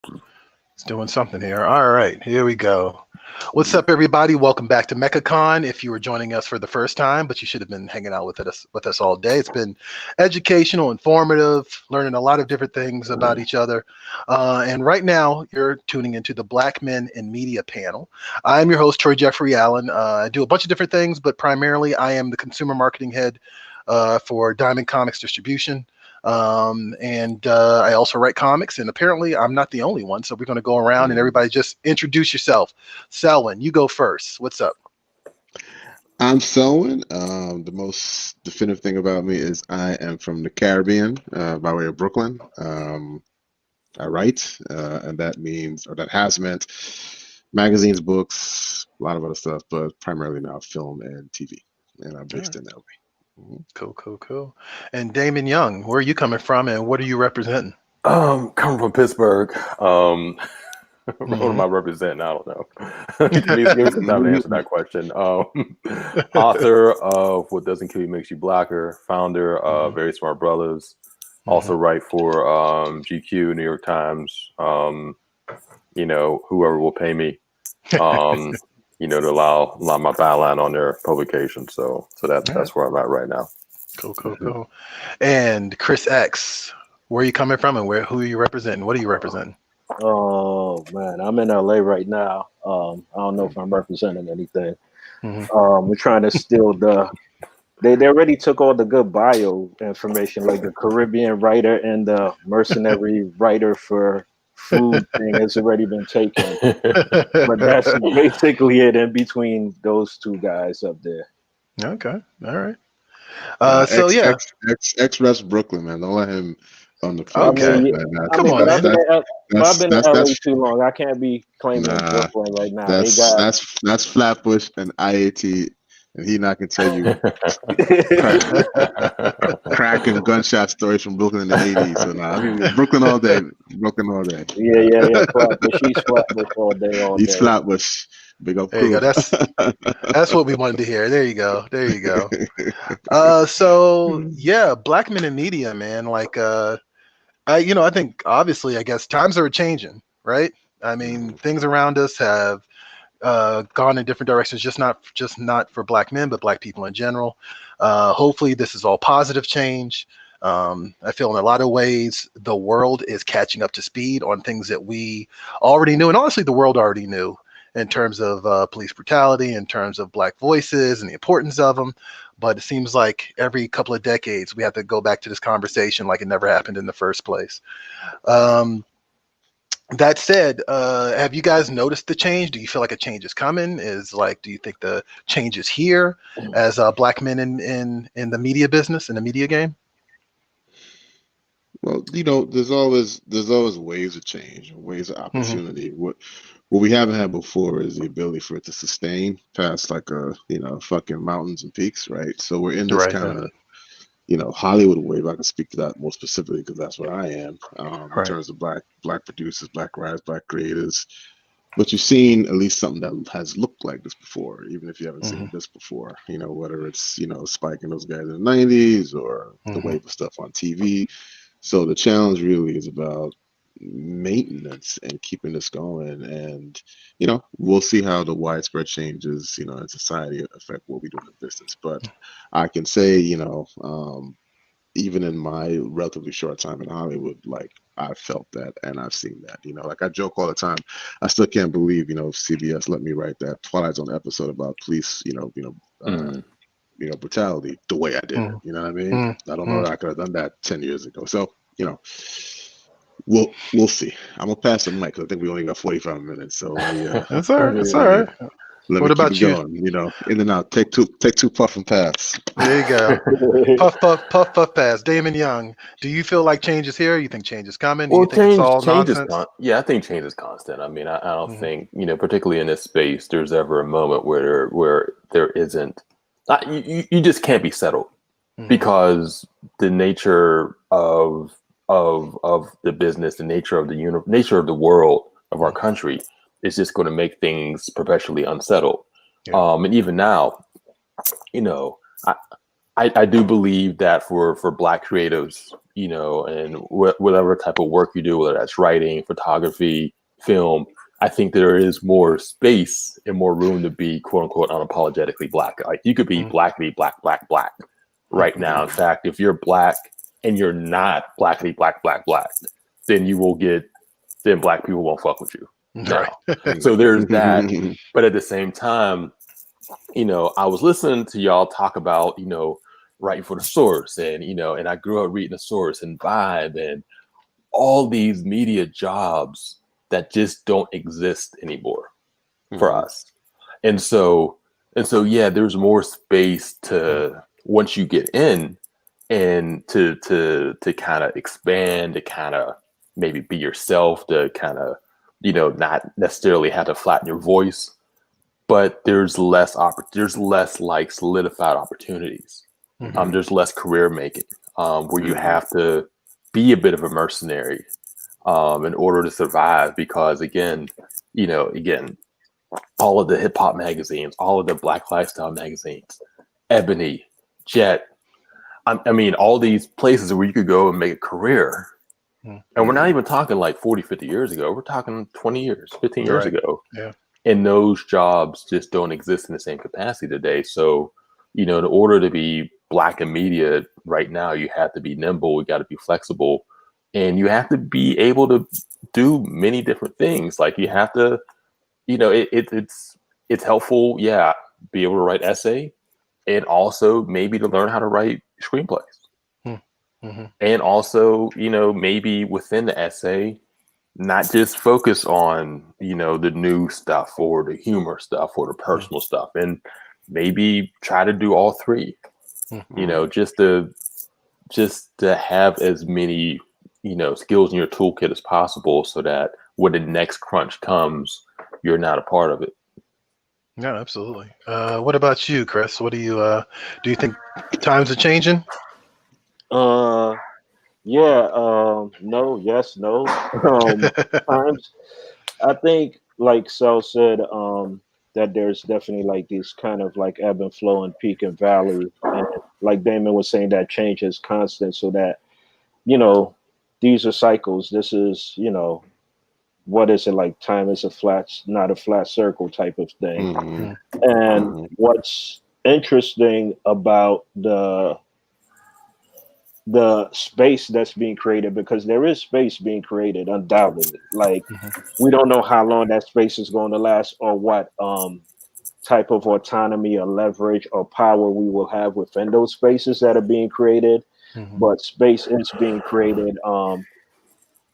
It's doing something here. All right, here we go. What's up, everybody? Welcome back to MechaCon. If you were joining us for the first time, but you should have been hanging out with us all day. It's been educational, informative, learning a lot of different things about each other. And right now, you're tuning into the Black Men in Media panel. I'm your host, Troy Jeffrey Allen. I do a bunch of different things, but primarily I am the consumer marketing head for Diamond Comics Distribution. And I also write comics, and apparently I'm not the only one. So we're going to go around and everybody just introduce yourself. Selwyn, you go first. What's up? I'm Selwyn. The most definitive thing about me is I am from the Caribbean, by way of Brooklyn. I write, and that means, or that has meant, magazines, books, a lot of other stuff, but primarily now film and TV. And I'm based in LA. Cool. And Damon Young, where are you coming from, and what are you representing? Coming from Pittsburgh. What am I representing? I don't know. Give me some time to answer that question. Author of What Doesn't Kill You Makes You Blacker, founder of VerySmartBrothas, also write for GQ, New York Times, whoever will pay me, to allow my byline on their publication. So that's where I'm at right now. Cool. And Kris Ex, where are you coming from, and who are you representing? What are you representing? Oh man, I'm in LA right now. I don't know if I'm representing anything. We're trying to steal they already took all the good bio information, like the Caribbean writer and the mercenary writer for food thing has already been taken. But that's basically it in between those two guys up there. Okay. All right. Ex-refs Brooklyn, man. Don't let him on the floor. Okay. Come on, man. I've been in LA too long. I can't be claiming Brooklyn right now. That's Flatbush and IAT, and he not gonna tell you crack and gunshot stories from Brooklyn in the '80s. So I mean, Brooklyn all day. Yeah. Flatbush. He's Flatbush all day. He's Flatbush. Big up. There you go. That's what we wanted to hear. There you go. So yeah, Black Men in Media, man. Like, I think obviously, I guess times are changing, right? I mean, things around us have gone in different directions, just not for Black men, but Black people in general. Hopefully, this is all positive change. I feel in a lot of ways the world is catching up to speed on things that we already knew, and honestly, the world already knew. In terms of police brutality, in terms of Black voices and the importance of them. But it seems like every couple of decades, we have to go back to this conversation like it never happened in the first place. That said, have you guys noticed the change? Do you feel like a change is coming? Do you think the change is here as Black men in the media business, in the media game? Well, there's always waves of change, waves of opportunity. What we haven't had before is the ability for it to sustain past fucking mountains and peaks, right? So we're in this kind of, Hollywood wave. I can speak to that more specifically because that's where I am in terms of black producers, Black writers, Black creators. But you've seen at least something that has looked like this before, even if you haven't seen this before. Whether it's spiking those guys in the '90s or the wave of stuff on TV. So the challenge really is about maintenance and keeping this going, and we'll see how the widespread changes in society affect what we do in the business. But I can say even in my relatively short time in Hollywood, like I've felt that and I've seen that. Like I joke all the time, I still can't believe CBS let me write that Twilight Zone episode about police brutality the way I did it. You know what I mean? I don't know that I could have done that 10 years ago. So We'll see. I'm gonna pass the mic because I think we only got 45 minutes. So that's all right. That's all right. What about you? Going, in and out. Take two puff and pass. There you go. puff pass. Damon Young. Do you feel like change is here? You think change is coming? Well, you think it's all nonsense? I think change is constant. I mean, I don't think particularly in this space, there's ever a moment where there isn't. You just can't be settled because the nature of the business, the nature of the nature of the world of our country is just going to make things perpetually unsettled. Yeah. And even now, I do believe that for Black creatives, and whatever type of work you do, whether that's writing, photography, film, I think there is more space and more room to be quote unquote unapologetically Black. Like you could be blackity black right now. In fact, if you're Black and you're not blackity black, then then Black people won't fuck with you. Now. So there's that. But at the same time, I was listening to y'all talk about, writing for the source and, and I grew up reading the source and Vibe and all these media jobs that just don't exist anymore for us. And so, yeah, there's more space to, once you get in and to kind of expand, to kind of maybe be yourself, to kind of, not necessarily have to flatten your voice, but there's less like solidified opportunities. There's less career making, where you have to be a bit of a mercenary in order to survive, because again, all of the hip hop magazines, all of the Black lifestyle magazines, Ebony, Jet, I mean, all these places where you could go and make a career. And we're not even talking like 40, 50 years ago. We're talking 20 years, 15 years ago. Yeah. And those jobs just don't exist in the same capacity today. So, in order to be Black in media right now, you have to be nimble, you got to be flexible, and you have to be able to do many different things. Like you have to, it's helpful, be able to write essay, and also maybe to learn how to write screenplays. And also, maybe within the essay, not just focus on, the new stuff or the humor stuff or the personal stuff, and maybe try to do all three, just to have as many, skills in your toolkit as possible, so that when the next crunch comes, you're not a part of it. Yeah, absolutely. What about you, Kris? What do you think times are changing? No, yes, no. Times, I think, like Sel said, that there's definitely like these kind of like ebb and flow and peak and valley, and like Damon was saying, that change is constant. So that these are cycles. This is what is it like? Time is not a flat circle type of thing. And what's interesting about the space that's being created, because there is space being created undoubtedly, like we don't know how long that space is going to last, or what type of autonomy or leverage or power we will have within those spaces that are being created. But space is being created.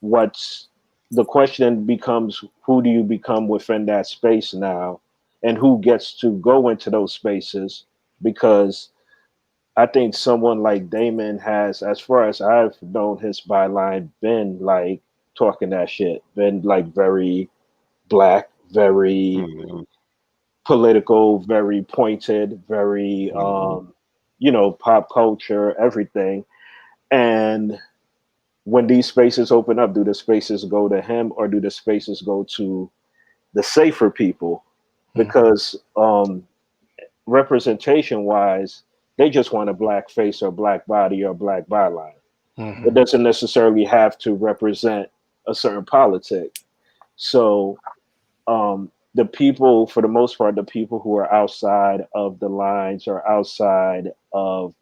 What's the question becomes, who do you become within that space now, and who gets to go into those spaces? Because I think someone like Damon has, as far as I've known his byline, been like talking that shit, been like very Black, very political, very pointed, very, pop culture, everything. And when these spaces open up, do the spaces go to him, or do the spaces go to the safer people? Because representation wise, they just want a Black face or Black body or Black byline. It doesn't necessarily have to represent a certain politic. So the people, for the most part, the people who are outside of the lines or outside of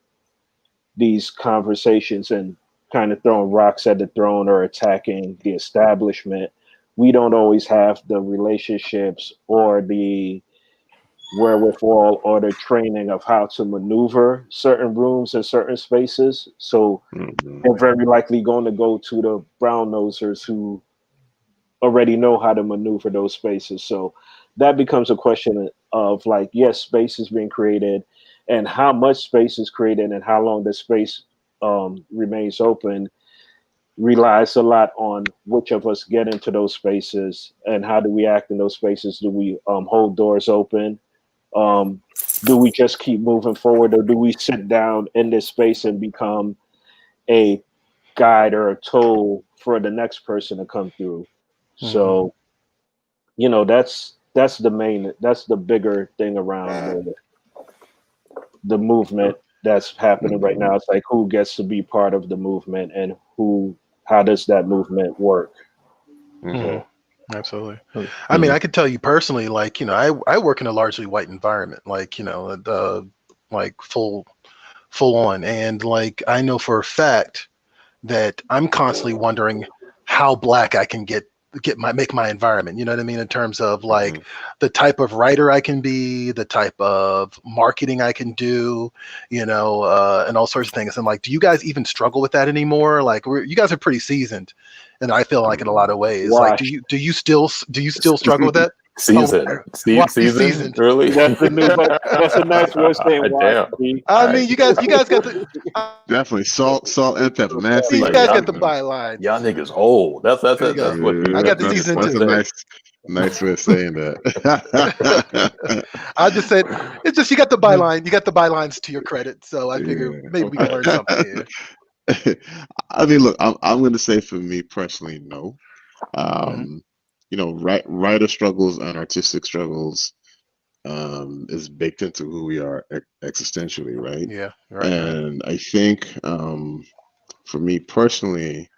these conversations and kind of throwing rocks at the throne or attacking the establishment, we don't always have the relationships or the wherewithal or the training of how to maneuver certain rooms and certain spaces. So they're very likely going to go to the brown nosers who already know how to maneuver those spaces. So that becomes a question of like, yes, space is being created, and how much space is created and how long the space remains open relies a lot on which of us get into those spaces and how do we act in those spaces. Do we hold doors open? Do we just keep moving forward, or do we sit down in this space and become a guide or a tool for the next person to come through? So, that's the bigger thing around the movement that's happening right now. It's like who gets to be part of the movement and how does that movement work? Absolutely. I mean, I could tell you personally, like, I work in a largely white environment, like, like full on. And like, I know for a fact that I'm constantly wondering how black I can make my environment, you know what I mean? In terms of like the type of writer I can be, the type of marketing I can do, and all sorts of things. And like, do you guys even struggle with that anymore? Like, you guys are pretty seasoned, and I feel like in a lot of ways, like, do you still struggle with that? Season, really? That's a nice way of saying why. I mean, you guys got the definitely salt and pepper, man. you guys got the byline. Y'all niggas old. That's what I got the season that's too. a nice way of saying that. I just said it's just you got the byline. You got the bylines to your credit, so I figure maybe we can learn something here. I mean, look, I'm going to say for me personally, no. Writer struggles and artistic struggles is baked into who we are existentially, right? Yeah, right. And I think for me personally,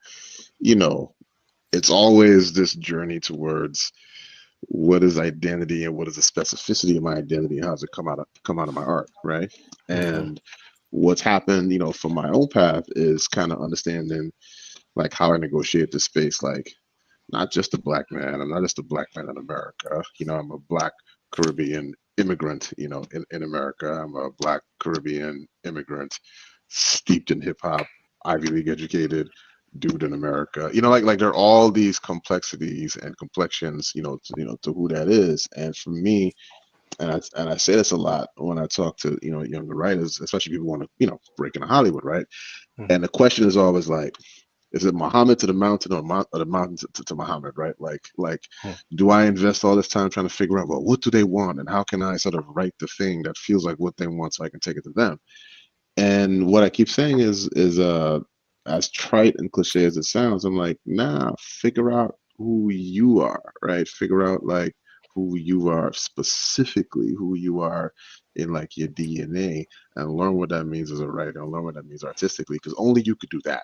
it's always this journey towards what is identity and what is the specificity of my identity and how does it come out of my art, right? And what's happened, for my own path is kind of understanding like how I negotiate this space, like not just a black man. I'm not just a black man in America. I'm a black Caribbean immigrant, in America. I'm a black Caribbean immigrant steeped in hip hop, Ivy League educated dude in America. Like there are all these complexities and complexions, to who that is. And for me, and I say this a lot when I talk to, younger writers, especially people who want to, break into Hollywood, right? And the question is always like, is it Muhammad to the mountain or the mountain to Muhammad, right? Like, do I invest all this time trying to figure out, well, what do they want? And how can I sort of write the thing that feels like what they want so I can take it to them? And what I keep saying is as trite and cliche as it sounds, I'm like, nah, figure out who you are, right? Figure out like who you are specifically, who you are in like your DNA, and learn what that means as a writer, and learn what that means artistically, because only you could do that.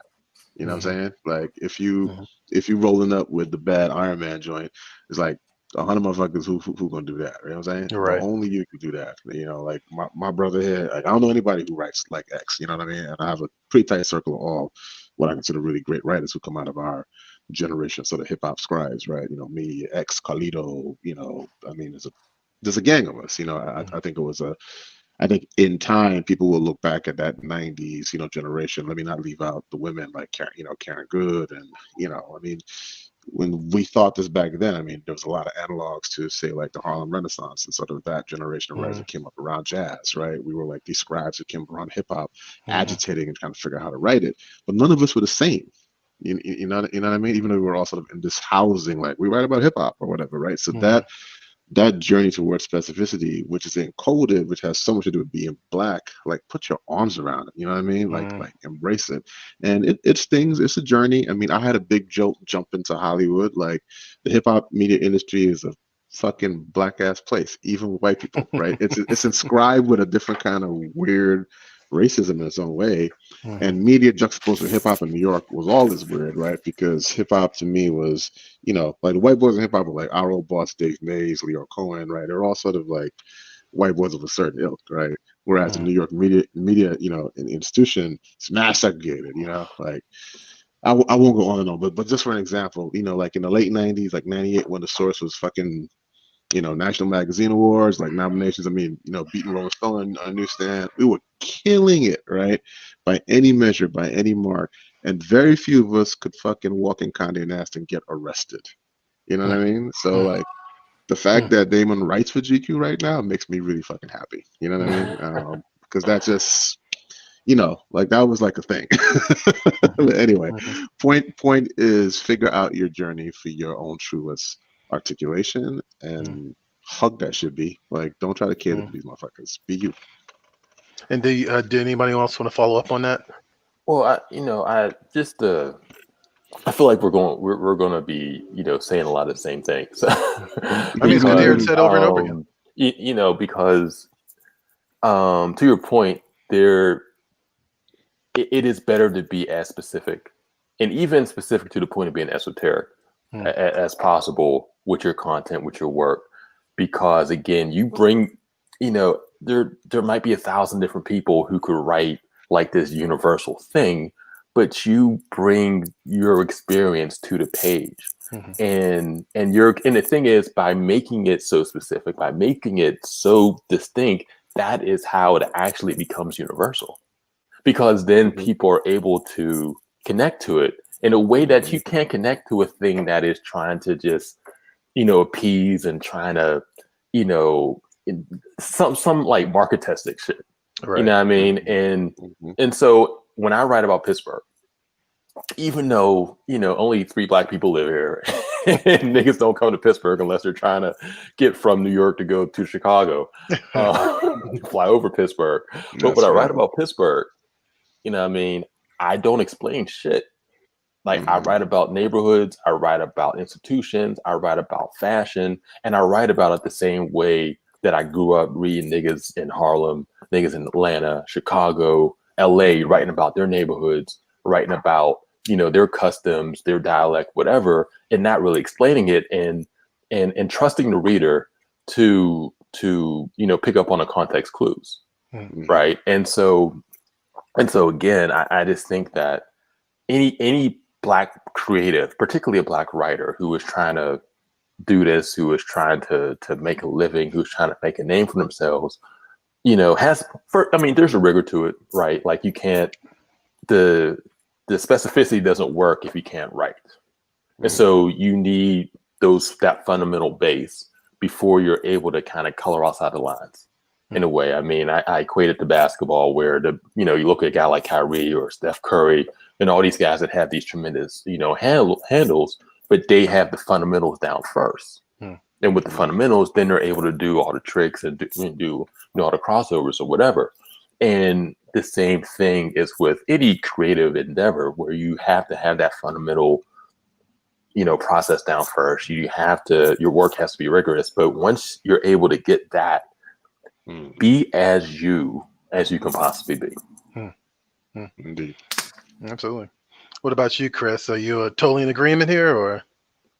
You know what I'm saying? Like if you rolling up with the bad Iron Man joint, it's like 100 motherfuckers who gonna do that? You know what I'm saying? Right. But only you can do that. Like my brother here, like I don't know anybody who writes like X. You know what I mean? And I have a pretty tight circle of all what I consider really great writers who come out of our generation, sort of hip hop scribes, right? Me, X, Carlito. I mean, there's a gang of us. I think it was I think in time people will look back at that 90s, generation. Let me not leave out the women like Karen Good, and I mean, when we thought this back then, I mean, there was a lot of analogs to say like the Harlem Renaissance and sort of that generation of writers that came up around jazz, right? We were like these scribes that came around hip hop, agitating and trying to figure out how to write it, but none of us were the same. You know what I mean? Even though we were all sort of in this housing, like we write about hip hop or whatever, right? So that journey towards specificity, which is encoded, which has so much to do with being black, like put your arms around it. You know what I mean? Like embrace it. And it's things, it's a journey. I mean, I had a big jump into Hollywood. Like the hip hop media industry is a fucking black ass place, even with white people, right? It's inscribed with a different kind of weird racism in its own way. And media juxtaposed with hip hop in New York was always weird, right? Because hip hop to me was, like the white boys in hip hop were like our old boss, Dave Mays, Leo Cohen, right? They're all sort of like white boys of a certain ilk, right? Whereas in New York media, an institution, it's mass segregated, like I won't go on and on, but just for an example, like in the late 90s, like 98, when the Source was fucking, National Magazine Awards, like nominations. I mean, beating Rolling Stone on newsstand. We were killing it, right? By any measure, by any mark. And very few of us could fucking walk in Condé Nast and get arrested. You know what I mean? So, like, the fact that Damon writes for GQ right now makes me really fucking happy. You know what I mean? Because that just, like that was like a thing. But anyway, point is figure out your journey for your own truest articulation and hug that shit. Be like, don't try to cater to these motherfuckers. Be you. And did anybody else want to follow up on that? Well, I feel like we're going to be saying a lot of the same things. I mean, it's going to be said over and over again. Because to your point, there it is better to be as specific, and even specific to the point of being esoteric as possible with your content, with your work, because again, you bring, there might be 1,000 different people who could write like this universal thing, but you bring your experience to the page. And the thing is, by making it so specific, by making it so distinct, that is how it actually becomes universal, because then people are able to connect to it in a way that you can't connect to a thing that is trying to just, appease and trying to, some like marketistic shit. Right. You know what I mean? And so when I write about Pittsburgh, even though, only 3 Black people live here, and niggas don't come to Pittsburgh unless they're trying to get from New York to go to Chicago, fly over Pittsburgh. But when I write about Pittsburgh, I don't explain shit. Like, I write about neighborhoods, I write about institutions, I write about fashion, and I write about it the same way that I grew up reading niggas in Harlem, niggas in Atlanta, Chicago, LA, writing about their neighborhoods, writing about, their customs, their dialect, whatever, and not really explaining it, and trusting the reader to pick up on the context clues. Right. And so again, I just think that any Black creative, particularly a Black writer who is trying to do this, who is trying to make a living, who's trying to make a name for themselves, there's a rigor to it, right? Like, you can't, the specificity doesn't work if you can't write. And so you need that fundamental base before you're able to kind of color outside the lines in a way. I mean, I equate it to basketball, where you look at a guy like Kyrie or Steph Curry and all these guys that have these tremendous, handles, but they have the fundamentals down first. And with the fundamentals, then they're able to do all the tricks and do all the crossovers or whatever. And the same thing is with any creative endeavor, where you have to have that fundamental, process down first. Your work has to be rigorous. But once you're able to get that, be as you can possibly be. Indeed. Absolutely. What about you, Kris? Are you totally in agreement here, or?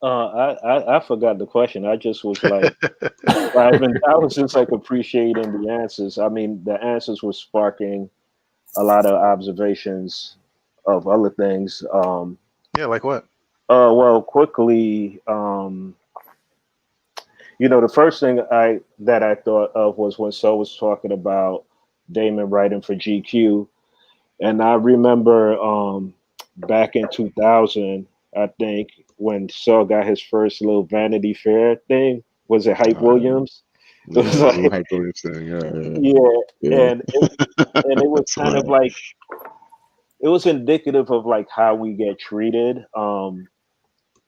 I forgot the question. I just was like, I was just like appreciating the answers. I mean, the answers were sparking a lot of observations of other things. Yeah, like what? Well, quickly, the first thing that I thought of was when Saul was talking about Damon writing for GQ, and I remember back in 2000, I think, when Saul got his first little Vanity Fair thing. Was it Hype Williams? Yeah, It was like, Hype Williams thing. Yeah. And it was kind of like, it was indicative of like how we get treated.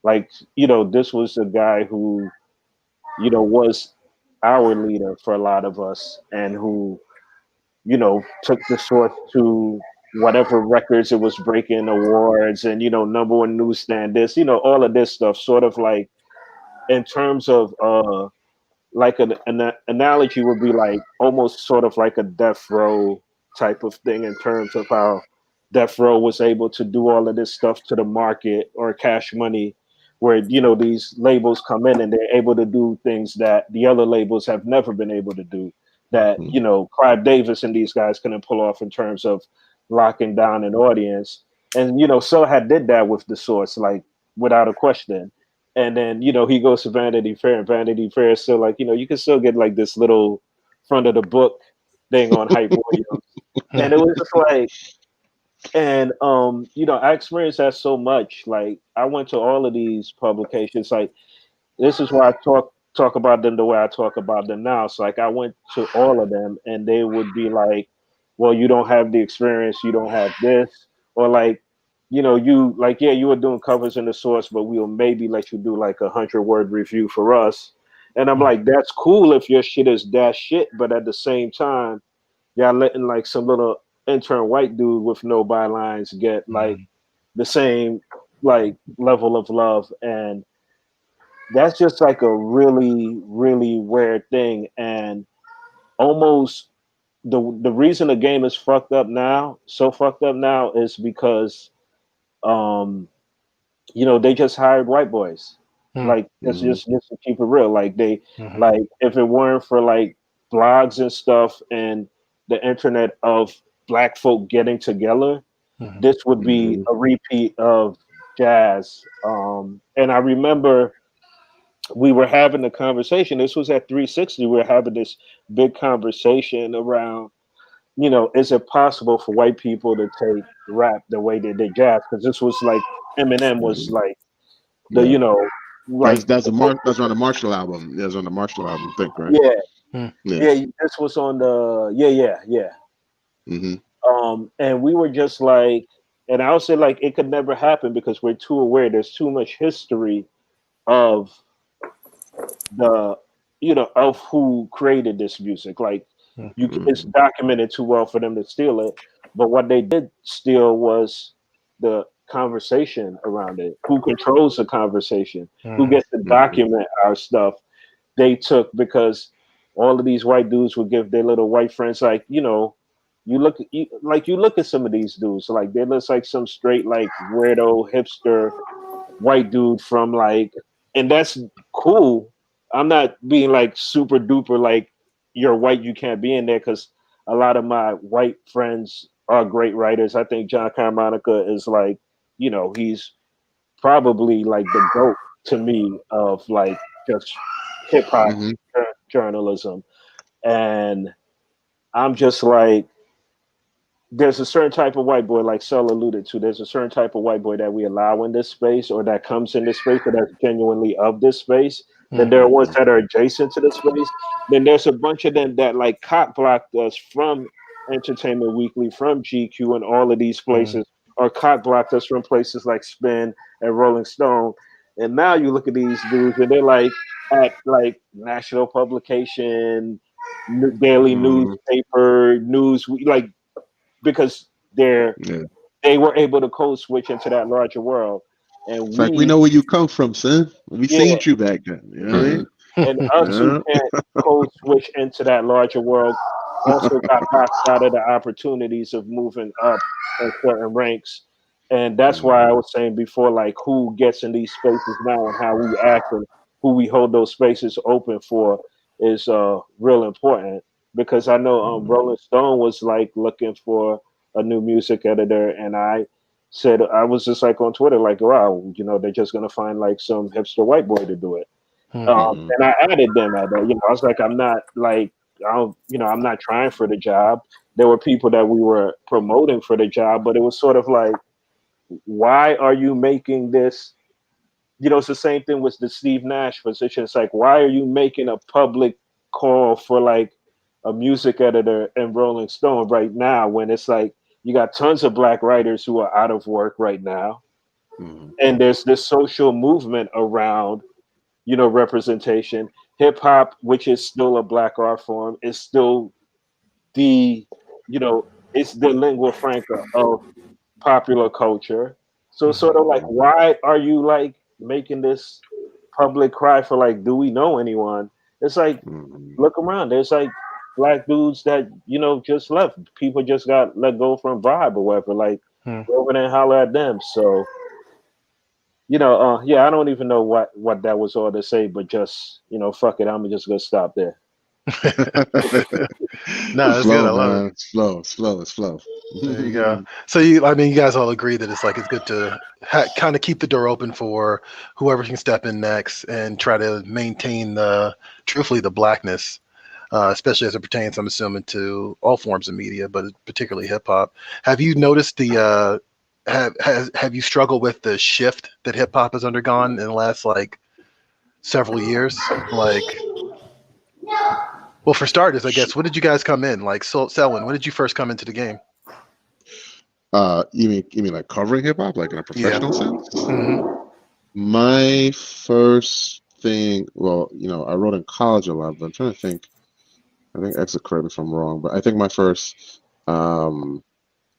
This was a guy who, was our leader for a lot of us, and who, took the source to whatever records it was breaking, awards, and, number one newsstand, this, all of this stuff, sort of like, in terms of like an analogy would be like almost sort of like a Death Row type of thing, in terms of how Death Row was able to do all of this stuff to the market, or Cash Money, where, these labels come in and they're able to do things that the other labels have never been able to do, that, Clive Davis and these guys couldn't pull off, in terms of locking down an audience. And, So had did that with The Source, like, without a question. And then, he goes to Vanity Fair, and Vanity Fair is still like, you can still get like this little front of the book thing on Hype Williams. And it was just like, and I experienced that so much. Like, I went to all of these publications. Like, this is why I talk about them the way I talk about them now. So like, I went to all of them, and they would be like, well, you don't have the experience, you don't have this, or like, you like, yeah, you were doing covers in The Source, but we'll maybe let you do like 100-word review for us. And I'm like, that's cool if your shit is that shit, but at the same time, y'all letting like some little intern white dude with no bylines get like the same like level of love. And that's just like a really, really weird thing. And almost the reason the game is fucked up now, is because they just hired white boys. Like it's just to keep it real. Like like if it weren't for like blogs and stuff and the internet of black folk getting together, this would be a repeat of jazz. And I remember we were having a conversation. This was at 360. We were having this big conversation around, is it possible for white people to take rap the way they did jazz? Because this was like Eminem was like the, like that's around the Marshall album. That's on the Marshall album, I think, right? Yeah. This was on the yeah. And we were just like, and I would say like it could never happen because we're too aware. There's too much history of the of who created this music. Like it's documented too well for them to steal it. But what they did steal was the conversation around it. Who controls the conversation? Who gets to document our stuff? They took, because all of these white dudes would give their little white friends, like, you look at some of these dudes, like they look like some straight like weirdo hipster white dude from like, and that's cool. I'm not being like super duper like you're white, you can't be in there, because a lot of my white friends are great writers. I think John Carmonica is like, he's probably like the GOAT to me of like just hip hop journalism. And I'm just like, there's a certain type of white boy, like Sel alluded to. There's a certain type of white boy that we allow in this space, or that comes in this space, or that's genuinely of this space. Then there are ones that are adjacent to the space. Then there's a bunch of them that like cop blocked us from Entertainment Weekly, from GQ, and all of these places, or cop blocked us from places like Spin and Rolling Stone. And now you look at these dudes, and they're like at like national publication, daily newspaper, news, like, because they were able to code switch into that larger world. And it's like, we know where you come from, son. We seen you back then. You know what I mean? And us who can't code switch into that larger world also got boxed out of the opportunities of moving up in certain ranks. And that's why I was saying before, like, who gets in these spaces now and how we act and who we hold those spaces open for is real important. Because I know Rolling Stone was like looking for a new music editor, and I was just like on Twitter, like, wow, they're just gonna find like some hipster white boy to do it. And I added them at that. I was like, I'm not like, I'm not trying for the job. There were people that we were promoting for the job, but it was sort of like, why are you making this? It's the same thing with the Steve Nash position. It's like, why are you making a public call for like a music editor in Rolling Stone right now, when it's like you got tons of black writers who are out of work right now, and there's this social movement around, representation. Hip hop, which is still a black art form, is still the, it's the lingua franca of popular culture. So it's sort of like, why are you like making this public cry for like, do we know anyone? It's like, look around. There's like black dudes that just left. People just got let go from Vibe or whatever. Like, go over there and holler at them. So, I don't even know what that was all to say, but just fuck it. I'm just gonna stop there. No, it's good. I love it. It's flow. There you go. So you guys all agree that it's good to kind of keep the door open for whoever can step in next and try to maintain truthfully the blackness, especially as it pertains, I'm assuming, to all forms of media, but particularly hip hop. Have you noticed have you struggled with the shift that hip hop has undergone in the last like several years? Like, well, for starters, I guess, when did you guys come in? Like, Selwyn, when did you first come into the game? You mean like covering hip hop, like in a professional sense? My first thing, well, I wrote in college a lot, but I'm trying to think. I think Ex, correct me if I'm wrong, but I think my first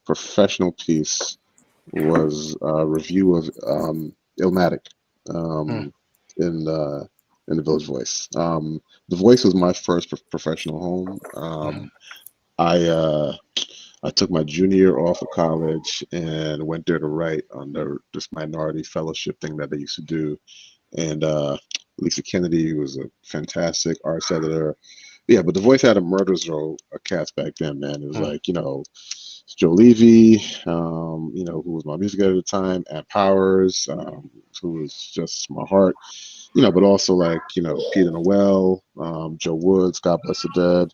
professional piece was a review of Illmatic in the Village Voice. The Voice was my first professional home. I took my junior year off of college and went there to write under this minority fellowship thing that they used to do. And Lisa Kennedy was a fantastic arts editor. Yeah, but the Voice had a murderer's row of cats back then, man. It was like, Joe Levy, who was my music editor at the time, Ann Powers, who was just my heart, but also like, Peter Noel, Joe Woods, God Bless the Dead.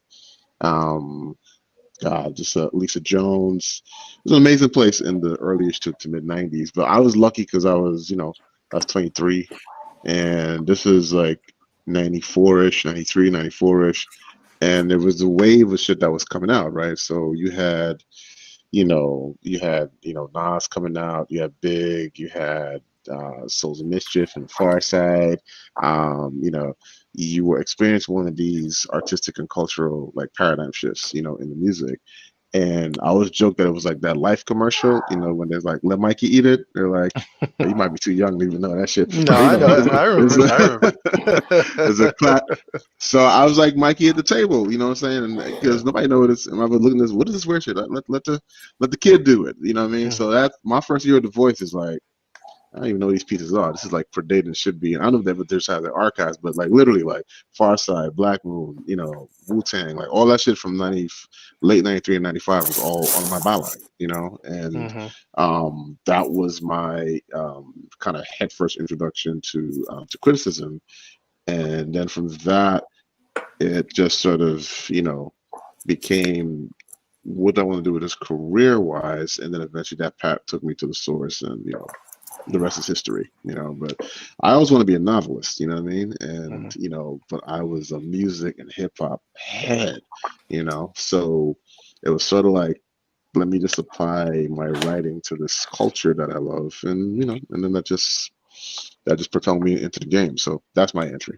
God, just Lisa Jones. It was an amazing place in the early-ish to mid 90s. But I was lucky because I was 23. And this is like 94-ish, 93, 94-ish. And there was a wave of shit that was coming out, right? So you had Nas coming out, you had Big, you had Souls of Mischief and Far Side. You were experiencing one of these artistic and cultural like paradigm shifts, in the music. And I always joke that it was like that Life commercial, when there's like, let Mikey eat it. They're like, you might be too young to even know that shit. No, I know. I remember. It's a clap. So I was like, Mikey at the table, you know what I'm saying? And because nobody knows this, and I've been looking at this, what is this weird shit? Let the kid do it. You know what I mean? So that's my first year of The Voice is like, I don't even know what these pieces are. This is like predating should be. And I don't know if they ever just have their archives, but like literally like Far Side, Black Moon, Wu-Tang, like all that shit from late 93 and 95 was all on my byline, and that was my kind of head first introduction to criticism. And then from that, it just sort of, became what I want to do with this career wise. And then eventually that path took me to the source and, the rest is history, but I always want to be a novelist, you know what I mean? And, but I was a music and hip hop head, so it was sort of like, let me just apply my writing to this culture that I love. And, and then that just propelled me into the game. So that's my entry,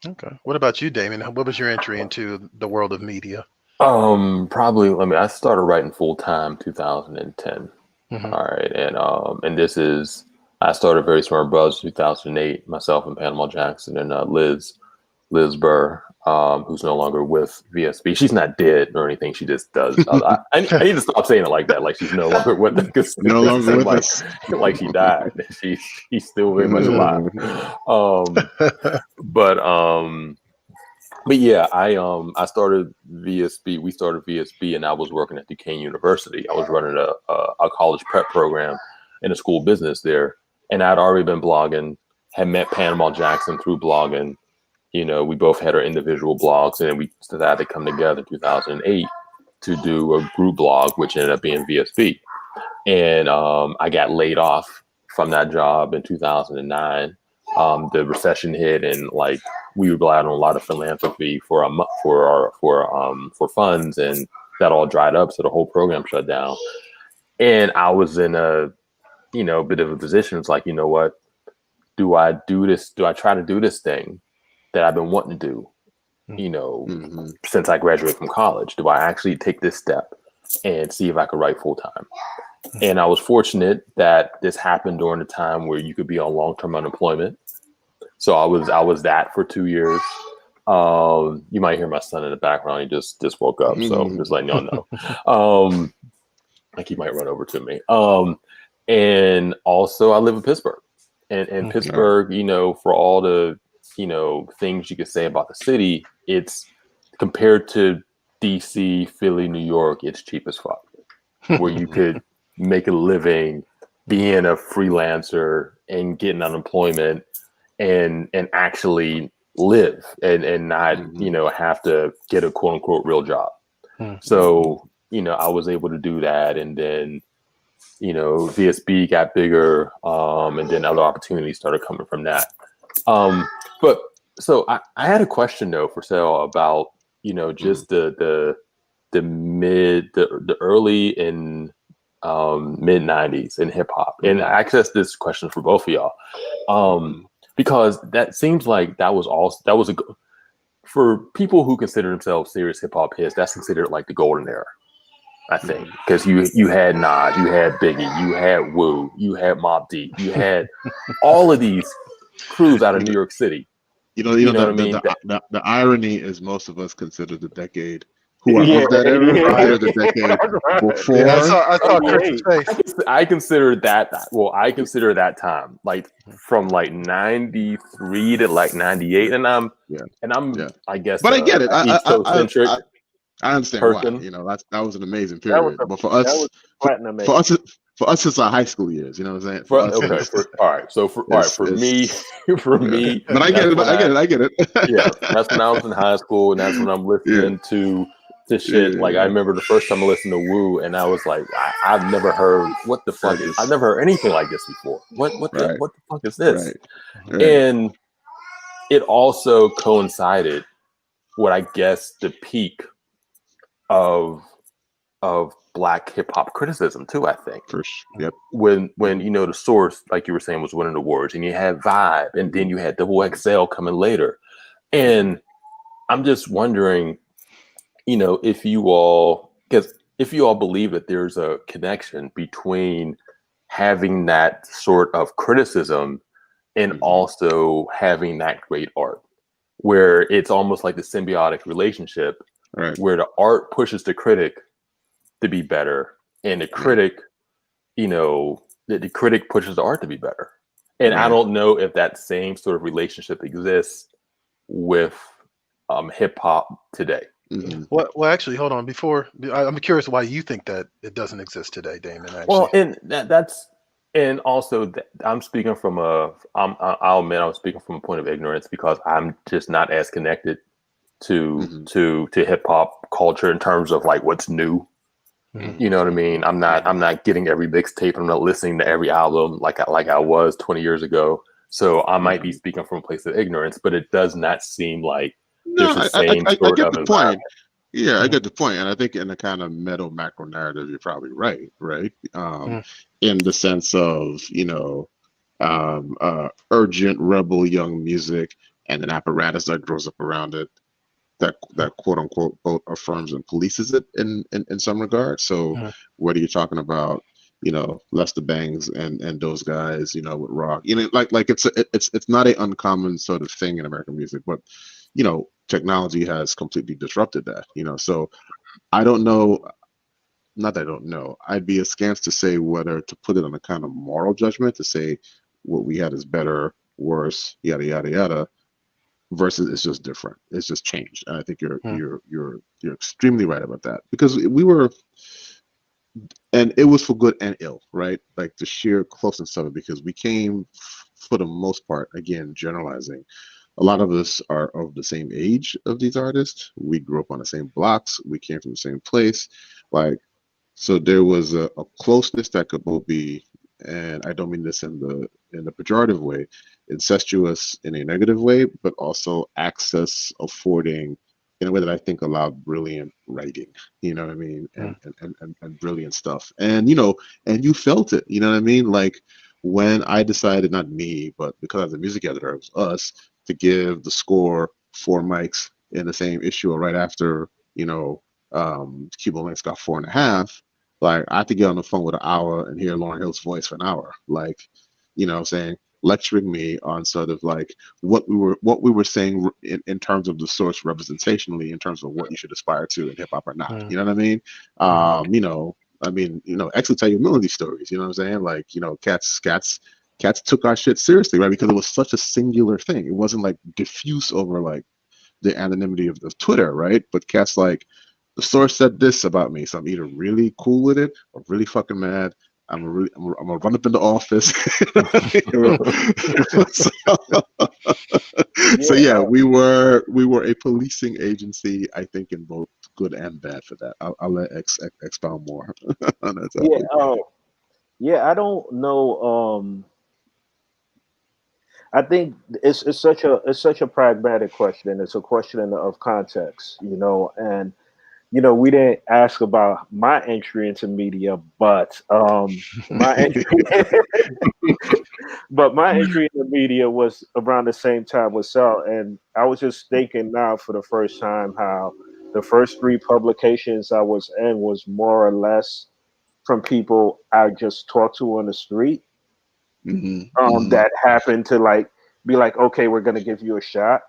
Okay. What about you, Damon? What was your entry into the world of media? Probably, I started writing full time 2010. All right, and this is I started VerySmartBrothas 2008. Myself and Panama Jackson and Liz Burr, who's no longer with VSB. She's not dead or anything. She just does. I need to stop saying it like that. Like she's no longer with us. No longer with us. Like she died. She's still very much alive. But yeah, I started VSB. We started VSB, and I was working at Duquesne University. I was running a college prep program in a school business there, and I'd already been blogging. Had met Panama Jackson through blogging. We both had our individual blogs, and then we decided to come together in 2008 to do a group blog, which ended up being VSB. And I got laid off from that job in 2009. The recession hit, and like we relied on a lot of philanthropy for funds, and that all dried up, so the whole program shut down. And I was in a bit of a position. It's like, what, do I do this? Do I try to do this thing that I've been wanting to do, since I graduated from college? Do I actually take this step and see if I could write full time? And I was fortunate that this happened during a time where you could be on long-term unemployment. So I was that for 2 years. You might hear my son in the background. He just woke up. So I'm just letting y'all know. Like he might run over to me. And also I live in Pittsburgh. And Pittsburgh, for all the, things you could say about the city, it's compared to DC, Philly, New York, it's cheap as fuck. Where you could make a living being a freelancer and getting unemployment and actually live and not, have to get a quote unquote real job. So, I was able to do that. And then, VSB got bigger. And then other opportunities started coming from that. But so I had a question though for Sal about, just the early and mid 90s in hip hop. And I access this question for both of y'all. Because that seems like for people who consider themselves serious hip hop heads, that's considered like the golden era, I think. Because you had Nas, you had Biggie, you had Wu, you had Mobb Deep, you had all of these crews out of New York City. You know what I mean? The irony is most of us consider the decade who are Yeah, of that era, 88. consider the decade before. Yeah, I saw Chris's 88. face. I consider that. Well, I consider that time like from like 93 to like 98, and I'm Yeah. I guess But I get it. ecocentric I understand why. person. You know, that was an amazing That was period. But for us, platinum age. for us, it's our high school years. You know what I'm saying? For us, Okay. All right. So for me, for me, but I get it. I get it. Yeah, that's when I was in high school, and that's when I'm listening to shit. Like I remember the first time I listened to Woo, and I was like, I've never heard what the fuck is. I've never heard anything like this before. What the fuck is this? Right. And it also coincided with, I guess, the peak of Black hip hop criticism too. I think. Yep. When the Source, like you were saying, was winning awards, and you had Vibe, and then you had Double XL coming later, and I'm just wondering, if you all believe that there's a connection between having that sort of criticism and also having that great art, where it's almost like the symbiotic relationship, where the art pushes the critic to be better, and the critic, the critic pushes the art to be better. And I don't know if that same sort of relationship exists with hip hop today. Mm-hmm. Well, actually, hold on. Before I'm curious why you think that it doesn't exist today, Damon. Actually. Well, and and also I'm speaking from I'll admit I'm speaking from a point of ignorance, because I'm just not as connected to hip hop culture in terms of like what's new. You know what I mean? I'm not getting every mixtape. I'm not listening to every album like I was 20 years ago. So I might be speaking from a place of ignorance, but it does not seem like there's the same sort of environment. Yeah, I get the point, and I think in the kind of meta macro narrative, you're probably right? In the sense of urgent rebel young music and an apparatus that grows up around it, that quote unquote both affirms and polices it in some regard. So whether you're talking about Lester Bangs and those guys, with rock, like it's not an uncommon sort of thing in American music, but technology has completely disrupted that. So I don't know. Not that I don't know. I'd be askance to say whether to put it on a kind of moral judgment to say what we had is better, worse, yada yada yada, versus it's just different. It's just changed. And I think you're extremely right about that, because we were, and it was for good and ill, right? Like the sheer closeness of it, because we came, for the most part, again generalizing, a lot of us are of the same age of these artists. We grew up on the same blocks. We came from the same place. So there was a closeness that could both be, and I don't mean this in the pejorative way, incestuous in a negative way, but also access affording in a way that I think allowed brilliant writing. You know what I mean? And brilliant stuff. And and you felt it. You know what I mean? Like when I decided, not me, but because I was a music editor, it was us, to give the score 4 mics in the same issue or right after, Cuba Links got 4.5. Like I had to get on the phone with an hour and hear Lauryn Hill's voice for an hour. Like, saying, lecturing me on sort of like what we were saying in terms of the Source representationally, in terms of what you should aspire to in hip hop or not. You know what I mean? X will tell you a million of these stories. You know what I'm saying? Like, cats took our shit seriously, right? Because it was such a singular thing. It wasn't like diffuse over like the anonymity of Twitter, right? But cats like, the Source said this about me, so I'm either really cool with it or really fucking mad. I'm gonna run up in the office. So yeah, we were a policing agency, I think, in both good and bad for that. I'll let X expound more on that topic. I don't know. I think it's such a pragmatic question. It's a question of context, and we didn't ask about my entry into media, but my entry, my entry into media was around the same time with Sal, and I was just thinking now for the first time how the first 3 publications I was in was more or less from people I just talked to on the street. That happened to be like, okay, we're gonna give you a shot,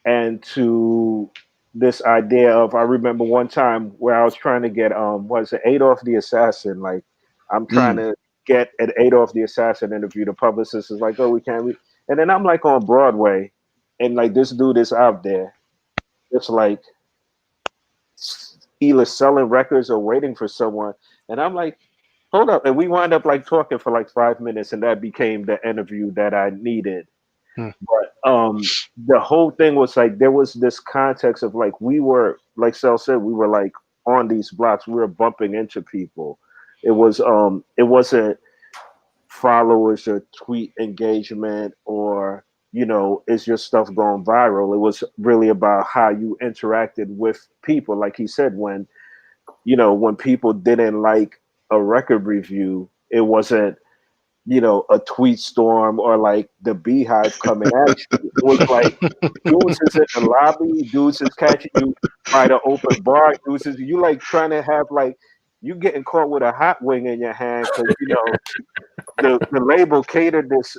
and to this idea of, I remember one time where I was trying to get was it Adolf the Assassin, like I'm trying to get an Adolf the Assassin interview. The publicist is like, oh, we can't, and then I'm like on Broadway, and like this dude is out there, it's like either selling records or waiting for someone, and I'm like, hold up, and we wind up like talking for like 5 minutes, and that became the interview that I needed. But the whole thing was like there was this context of like we were, like Sel said, we were like on these blocks, we were bumping into people. It wasn't followers or tweet engagement or is your stuff going viral. It was really about how you interacted with people. Like he said, when people didn't like a record review, it wasn't a tweet storm or like the beehive coming at you. It was like dudes is in the lobby, dudes is catching you by the open bar, dudes is you like trying to have like you getting caught with a hot wing in your hand because the label catered this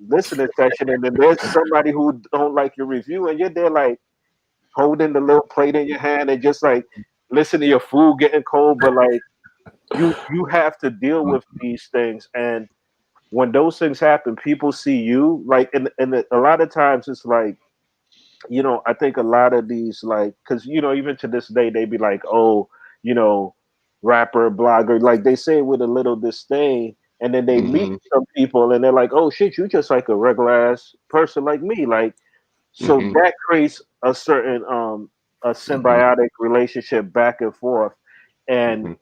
listening session, and then there's somebody who don't like your review, and you're there like holding the little plate in your hand and just like listen to your food getting cold, but like you have to deal with these things. And when those things happen, people see you like, and a lot of times it's like, I think a lot of these like, because even to this day they be like, oh, rapper, blogger, like they say it with a little disdain, and then they meet some people and they're like, oh shit, you just like a regular ass person like me, like so that creates a certain a symbiotic relationship back and forth. And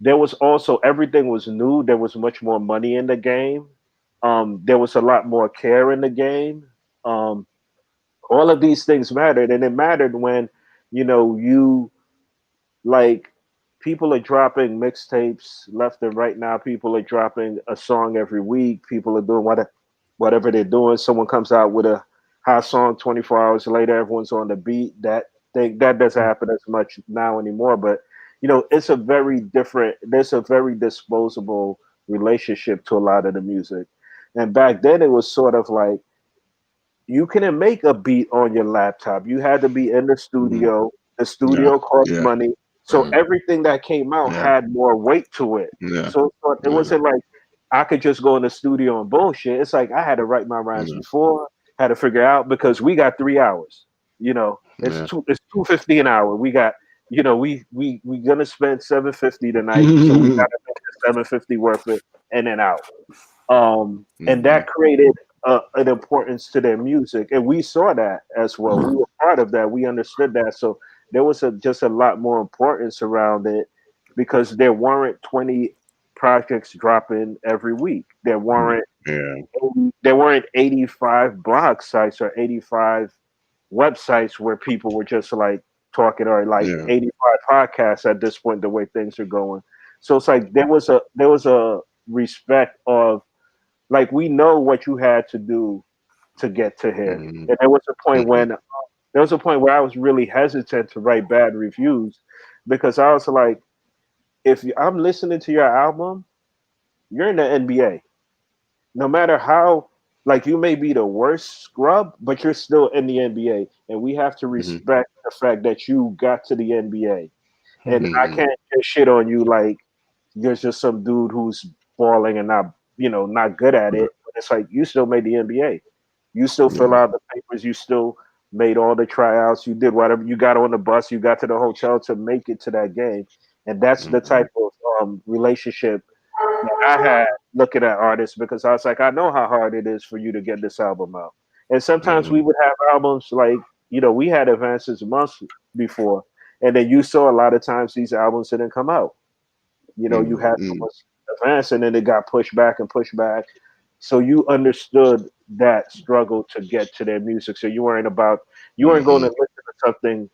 there was also, everything was new. There was much more money in the game. There was a lot more care in the game. All of these things mattered, and it mattered when, you like people are dropping mixtapes left and right now. People are dropping a song every week. People are doing whatever they're doing. Someone comes out with a hot song 24 hours later. Everyone's on the beat. That doesn't happen as much now anymore. But it's a very different. There's a very disposable relationship to a lot of the music. And back then, it was sort of like you couldn't make a beat on your laptop. You had to be in the studio. The studio cost money. So everything that came out had more weight to it. So it wasn't like I could just go in the studio and bullshit. It's like I had to write my rhymes before, had to figure out, because we got 3 hours. It's $250 an hour. We got, we gonna spend $750 tonight, so we gotta make the $750 worth it and then out. And that created an importance to their music, and we saw that as well. We were part of that. We understood that. So there was just a lot more importance around it, because there weren't 20 projects dropping every week. There weren't 85 blog sites or 85 websites where people were just like talking, or like 85 podcasts at this point, the way things are going. So it's like there was a respect of, like, we know what you had to do to get to here. And there was a point where I was really hesitant to write bad reviews, because I was like, if I'm listening to your album, you're in the NBA. No matter how, like, you may be the worst scrub, but you're still in the NBA. And we have to respect the fact that you got to the NBA. And I can't just shit on you like you're just some dude who's balling and not good at it. But it's like, you still made the NBA. You still fill out the papers. You still made all the tryouts. You did whatever. You got on the bus. You got to the hotel to make it to that game. And that's the type of relationship that I had looking at artists, because I was like, I know how hard it is for you to get this album out. And sometimes we would have albums like, we had advances months before. And then you saw a lot of times these albums didn't come out. You had so much advance, and then it got pushed back and pushed back. So you understood that struggle to get to their music. So you weren't going to listen to something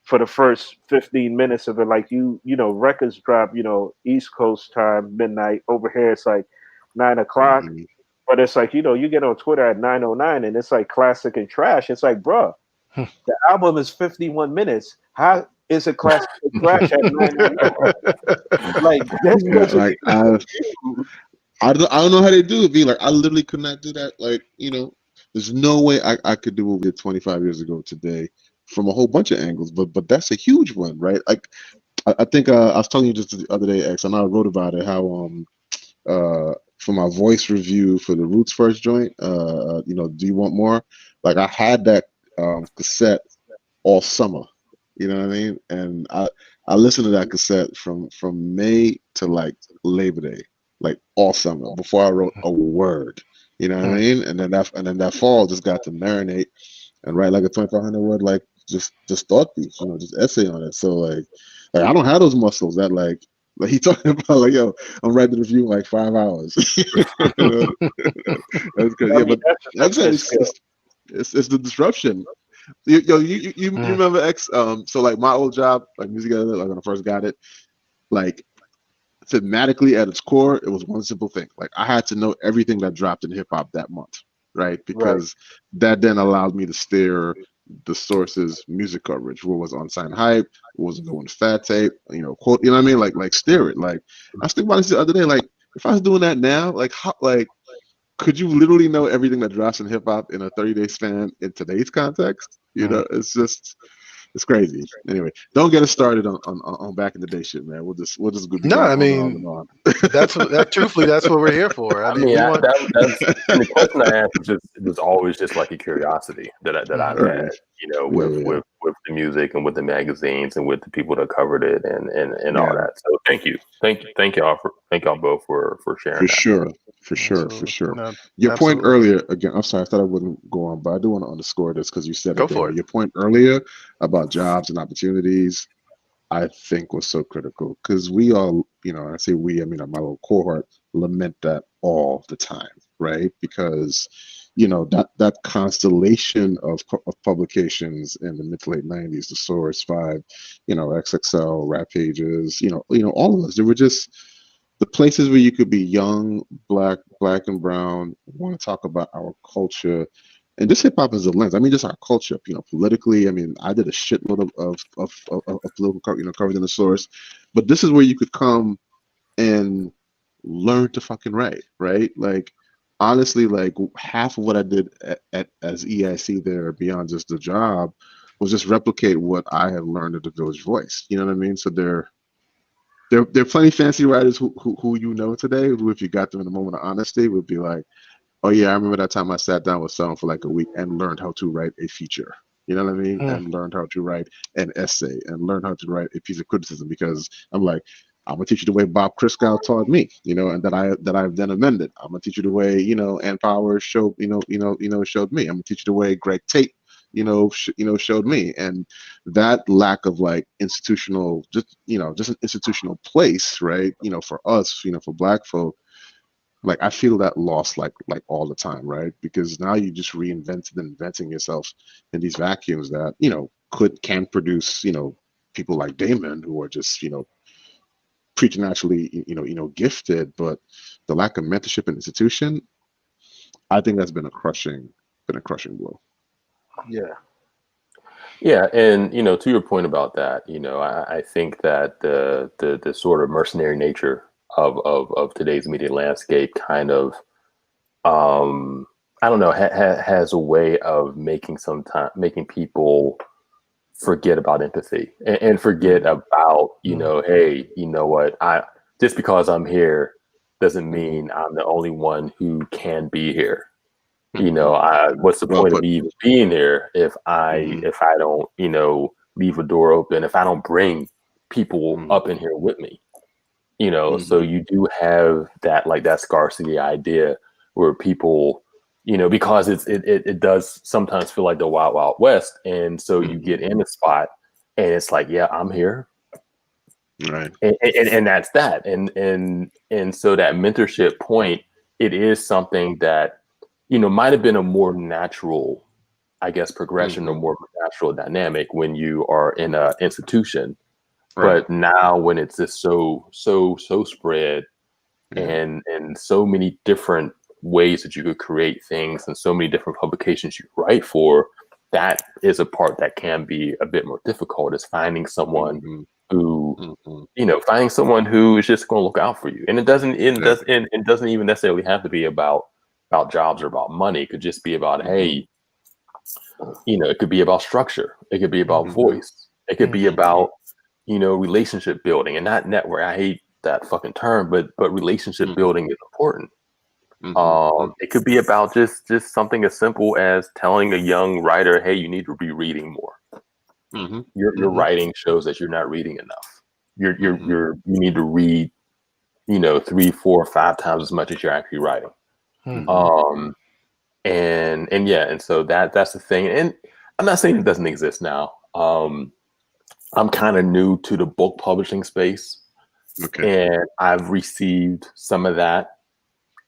for the first 15 minutes of it. Like records drop, East Coast time, midnight. Over here it's like 9 o'clock. But it's like, you get on Twitter at 9:09 and it's like classic and trash. It's like, bro, the album is 51 minutes. How is it classic and trash at 9:09? Like, that's I don't know how they do it. Be like, I literally could not do that. Like, there's no way I could do what we did 25 years ago today from a whole bunch of angles, but that's a huge one, right? Like I think I was telling you just the other day, X, and I wrote about it, how for my voice review for the Roots first joint, Do You Want More? Like I had that cassette all summer. You know what I mean? And I listened to that cassette from May to like Labor Day, like all summer before I wrote a word. You know what I mean? And then that fall just got to marinate and write like a 2,500 word like just thought piece, just essay on it. So like I don't have those muscles that like he talking about like, yo, I'm writing the review in like 5 hours. That's good. Yeah, but like I said, it's the disruption. You remember X? So like my old job, like music editor, like when I first got it, like thematically at its core, it was one simple thing. Like I had to know everything that dropped in hip hop that month, right? Because that then allowed me to steer the source's music coverage. What was unsigned hype? What was going to fat tape? Quote. You know what I mean? Like steer it. Like I was thinking about this the other day. Like if I was doing that now, like how could you literally know everything that drops in hip hop in a 30-day span in today's context? It's crazy. Anyway, don't get us started on back in the day shit, man. We'll just go No, I mean, on. truthfully, that's what we're here for. I mean, that's and the question I asked was always just like a curiosity that I've had, with the music and with the magazines and with the people that covered it and all that. So thank y'all both for sharing. For sure. No, your point earlier, again, I'm sorry, I thought I wouldn't go on, but I do want to underscore this because you said it there. Your point earlier about jobs and opportunities, I think was so critical because we all, I say we, I mean, my little cohort lament that all the time, right? Because, that constellation of publications in the mid to late 90s, the Source 5, XXL, Rap Pages, all of us, they were just the places where you could be young, black and brown, want to talk about our culture. And just hip hop is a lens. I mean, just our culture, politically. I mean, I did a shitload of political, coverage in the Source, but this is where you could come and learn to fucking write, right? Like, honestly, like half of what I did as EIC there, beyond just the job, was just replicate what I had learned at the Village Voice. You know what I mean? So there are plenty of fancy writers who today, who if you got them in a moment of honesty would be like, oh yeah, I remember that time I sat down with someone for like a week and learned how to write a feature. You know what I mean? And learned how to write an essay and learned how to write a piece of criticism, because I'm like, I'm gonna teach you the way Bob Christgau taught me, and that I've then amended. I'm gonna teach you the way, Ann Powers showed, showed me. I'm gonna teach you the way Greg Tate, showed me. And that lack of like institutional, just an institutional place, right? For us, for Black folk, like I feel that loss like all the time, right? Because now you just reinvented and inventing yourself in these vacuums that can produce people like Damon, who are just preternaturally gifted, but the lack of mentorship and institution, I think that's been a crushing blow. Yeah, and to your point about that, I think that the sort of mercenary nature of today's media landscape kind of I don't know, has a way of making people forget about empathy and forget about hey, you know what, just because I'm here doesn't mean I'm the only one who can be here. What's the point of me even being here if I don't leave a door open, if I don't bring people up in here with me. So you do have that, like that scarcity idea where people, because it does sometimes feel like the wild, wild west. And so you get in a spot and it's like, yeah, I'm here. Right. And that's that. And so that mentorship point, it is something that, might have been a more natural, I guess, progression or more natural dynamic when you are in an institution. Right. But now when it's just so spread and so many different ways that you could create things and so many different publications you write for, that is a part that can be a bit more difficult, is finding someone who, finding someone who is just going to look out for you. And it doesn't even necessarily have to be about jobs or about money. It could just be about, hey, it could be about structure. It could be about voice. It could be about, relationship building, and not network. I hate that fucking term, but relationship building is important. It could be about just something as simple as telling a young writer, hey, you need to be reading more. Your writing shows that you're not reading enough. You need to read, 3, 4, 5 times as much as you're actually writing. And so that's the thing. And I'm not saying it doesn't exist now. I'm kind of new to the book publishing space. Okay. And I've received some of that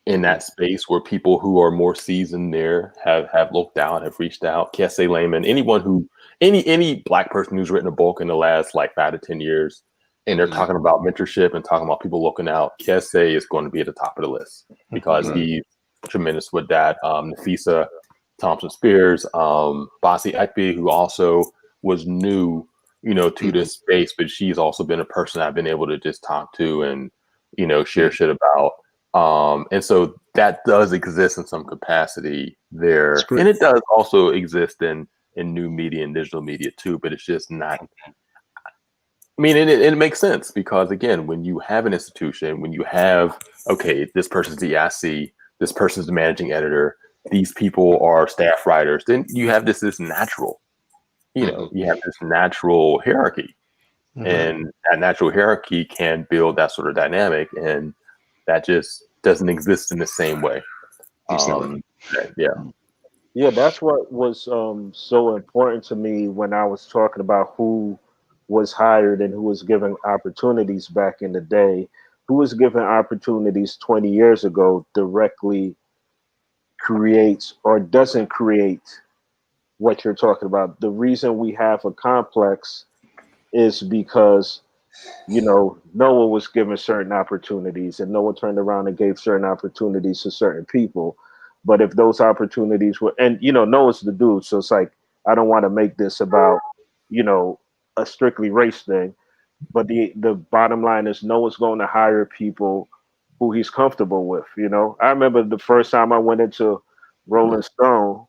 in that space where people who are more seasoned there have looked out, have reached out. Kesse Layman, any Black person who's written a book in the last like 5 to 10 years, and they're talking about mentorship and talking about people looking out, Kesse is going to be at the top of the list because he's tremendous with that. Nafisa Thompson Spears, Basi Ekpe, who also was new, to this space, but she's also been a person I've been able to just talk to and, share shit about. And so that does exist in some capacity there. And it does also exist in new media and digital media too, but it's just not. I mean, it makes sense because again, when you have an institution, when you have, okay, this person's the IC, this person's the managing editor, these people are staff writers, then you have this natural, you have this natural hierarchy. And that natural hierarchy can build that sort of dynamic, and that just doesn't exist in the same way. Yeah, that's what was so important to me when I was talking about who was hired and who was given opportunities back in the day. Who was given opportunities 20 years ago directly creates or doesn't create what you're talking about. The reason we have a complex is because, Noah was given certain opportunities and Noah turned around and gave certain opportunities to certain people. But if those opportunities were, and, Noah's the dude. So it's like, I don't want to make this about, a strictly race thing. But the bottom line is Noah's going to hire people who he's comfortable with. I remember the first time I went into Rolling Stone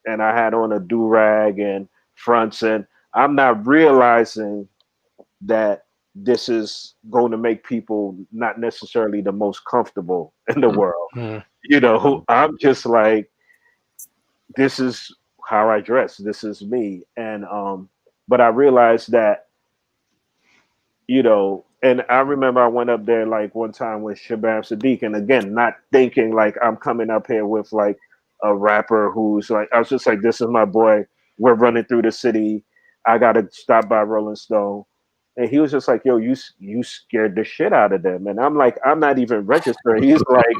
and I had on a do-rag and fronts, and I'm not realizing that this is going to make people not necessarily the most comfortable in the world. I'm just like, this is how I dress. This is me. And, but I realized that, and I remember I went up there like one time with Shabam Sadiq, and again, not thinking like I'm coming up here with like a rapper who's like, I was just like, this is my boy. We're running through the city. I got to stop by Rolling Stone. And he was just like, yo, you scared the shit out of them. And I'm like, I'm not even registered. He's like,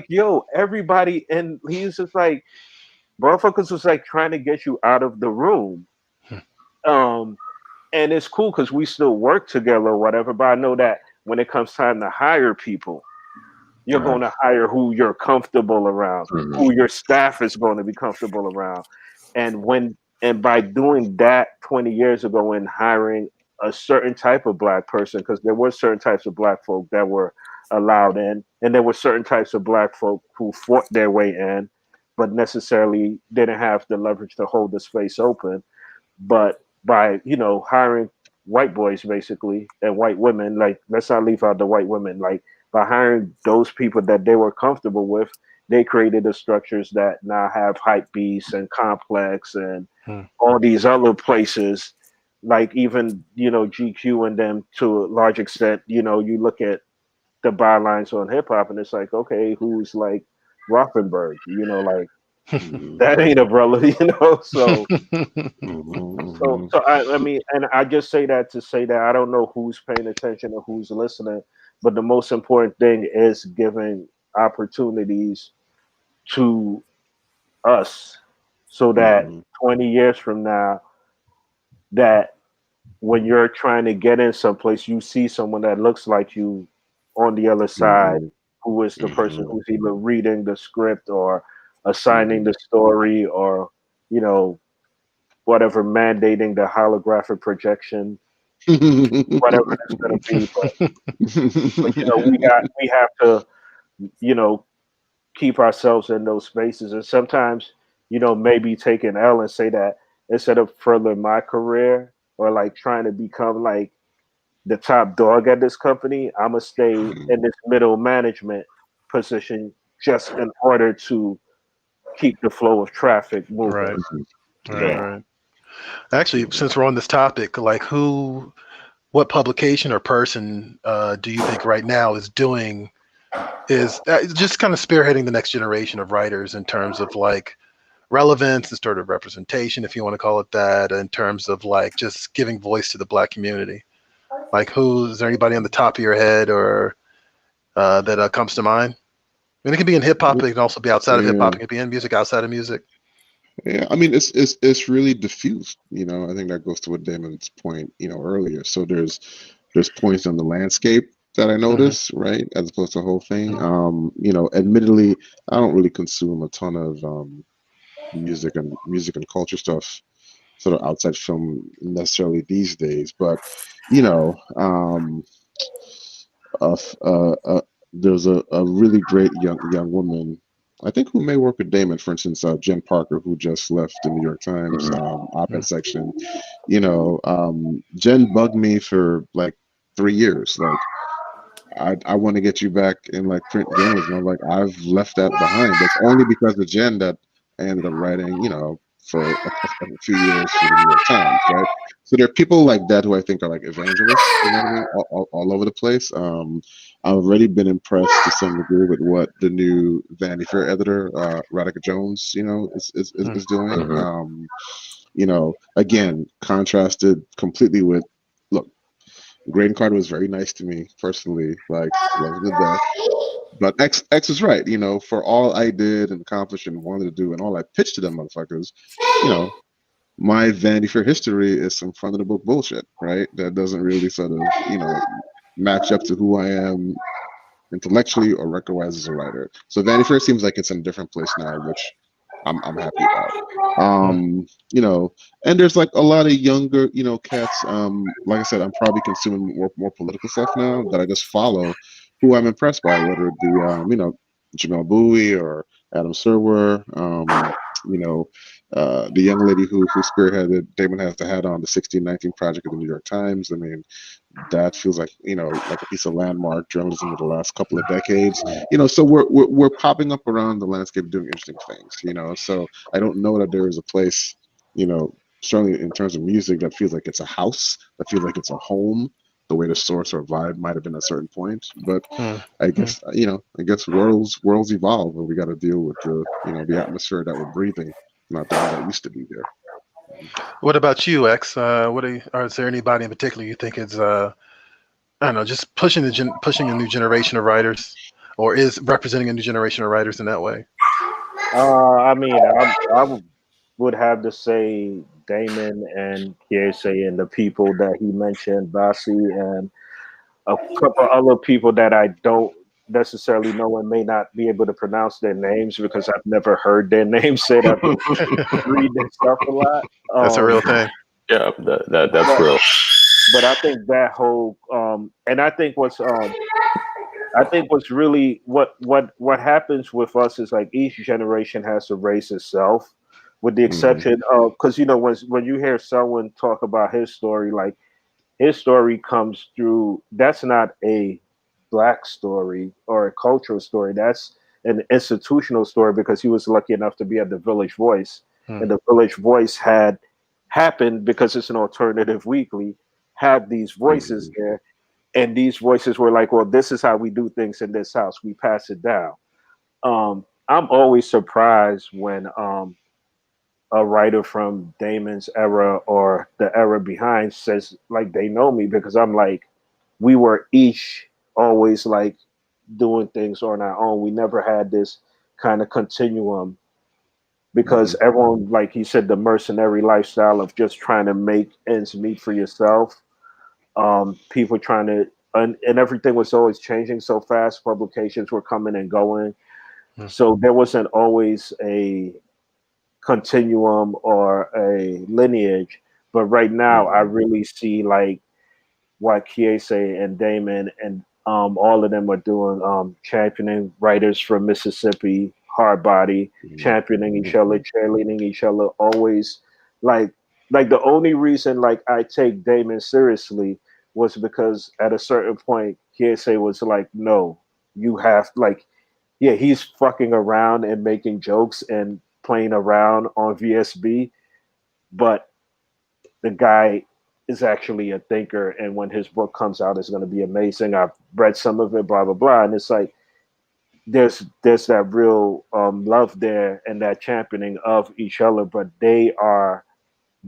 yo, everybody. And he's just like, motherfuckers was like trying to get you out of the room. And it's cool because we still work together or whatever. But I know that when it comes time to hire people, you're going to hire who you're comfortable around, who your staff is going to be comfortable around. And by doing that 20 years ago and hiring a certain type of Black person, because there were certain types of Black folk that were allowed in, and there were certain types of Black folk who fought their way in, but necessarily didn't have the leverage to hold the space open. But by, hiring white boys basically and white women, like, let's not leave out the white women, like by hiring those people that they were comfortable with, they created the structures that now have Hype Beast and Complex and all these other places, like even, GQ and them to a large extent. You look at the bylines on hip hop and it's like, okay, who's like Rothenberg? Like that ain't a brother, So, so I mean, and I just say that to say that I don't know who's paying attention or who's listening, but the most important thing is giving opportunities to us so that 20 years from now, that when you're trying to get in someplace, you see someone that looks like you on the other side, who is the person who's either reading the script or assigning the story or, whatever, mandating the holographic projection, whatever it's going to be. But we have to, keep ourselves in those spaces. And sometimes, maybe take an L and say that instead of furthering my career or like trying to become like the top dog at this company, I'm gonna stay in this middle management position just in order to keep the flow of traffic moving. Right. Yeah. Right. Actually, since we're on this topic, like what publication or person do you think right now is just kind of spearheading the next generation of writers in terms of like relevance and sort of representation, if you want to call it that, in terms of like just giving voice to the Black community? Like, is there anybody on the top of your head or that comes to mind? I mean, it can be in hip hop, but it can also be outside of hip hop. It can be in music, outside of music. Yeah, I mean it's really diffused. I think that goes to what Damon's point, earlier. So there's points on the landscape that I notice, right, as opposed to the whole thing. Admittedly, I don't really consume a ton of music and culture stuff sort of outside film necessarily these days, but there's a really great young woman, I think, who may work with Damon, for instance, Jen Parker, who just left the New York Times op-ed section. Jen bugged me for like 3 years. Like, I want to get you back in like print journalism. I'm like, I've left that behind. It's only because of Jen that I ended up writing, for a few years for the New York Times, right? So there are people like that who I think are like evangelists, you know what I mean, all over the place. I've already been impressed to some degree with what the new Vanity Fair editor, Radhika Jones, is doing. Again, contrasted completely with, look, Graydon Carter was very nice to me personally, like love him to death. But X is right, for all I did and accomplished and wanted to do and all I pitched to them motherfuckers, my Vanity Fair history is some front of the book bullshit, right? That doesn't really sort of, match up to who I am intellectually or record-wise as a writer. So Vanity Fair seems like it's in a different place now, which I'm happy about. And there's like a lot of younger, cats. Like I said, I'm probably consuming more political stuff now that I just follow, who I'm impressed by, whether it be Jamel Bowie or Adam Serwer, the young lady who spearheaded Damon Has the Hat On, the 1619 Project of the New York Times. I mean, that feels like like a piece of landmark journalism of the last couple of decades. So we're popping up around the landscape doing interesting things. So I don't know that there is a place, certainly in terms of music, that feels like it's a house, that feels like it's a home, the way the source or vibe might have been at a certain point. But I guess worlds evolve, and we got to deal with the atmosphere that we're breathing, not the one that used to be there. What about you, X? Is there anybody in particular you think is I don't know, just pushing a new generation of writers, or is representing a new generation of writers in that way? I mean, I would have to say Damon and Kiese and the people that he mentioned, Basi, and a couple other people that I don't necessarily know and may not be able to pronounce their names because I've never heard their names said. I've been reading their stuff a lot. That's a real thing. Yeah, that's real. But I think that whole and I think what's really what happens with us is like each generation has to raise itself, with the exception of, because when you hear someone talk about his story, like his story comes through, that's not a Black story or a cultural story, that's an institutional story, because he was lucky enough to be at the Village Voice, and the Village Voice had happened because it's an alternative weekly, had these voices there. And these voices were like, well, this is how we do things in this house. We pass it down. I'm always surprised when a writer from Damon's era or the era behind says like they know me, because I'm like, we were each always like doing things on our own. We never had this kind of continuum, because everyone, like he said, the mercenary lifestyle of just trying to make ends meet for yourself. People trying to, and everything was always changing so fast. Publications were coming and going. So there wasn't always a continuum or a lineage. But right now, I really see like what Kiese and Damon and all of them are doing, championing writers from Mississippi, hard body, championing each other, cheerleading each other, always like the only reason like I take Damon seriously was because at a certain point KSA was like, no, you have like, yeah, he's fucking around and making jokes and playing around on VSB, but the guy is actually a thinker, and when his book comes out, it's going to be amazing. I've read some of it, blah blah blah, and it's like there's that real love there and that championing of each other, but they are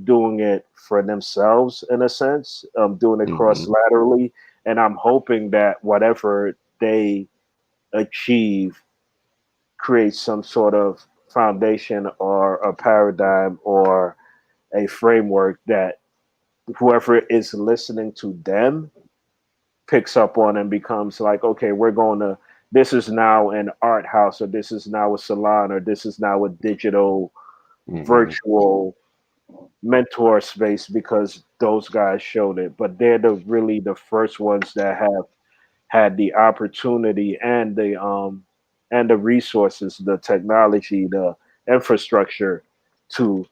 doing it for themselves in a sense, doing it cross laterally, and I'm hoping that whatever they achieve creates some sort of foundation or a paradigm or a framework that whoever is listening to them picks up on and becomes like, okay, this is now an art house, or this is now a salon, or this is now a digital virtual mentor space because those guys showed it. But they're really the first ones that have had the opportunity and the resources, the technology, the infrastructure to,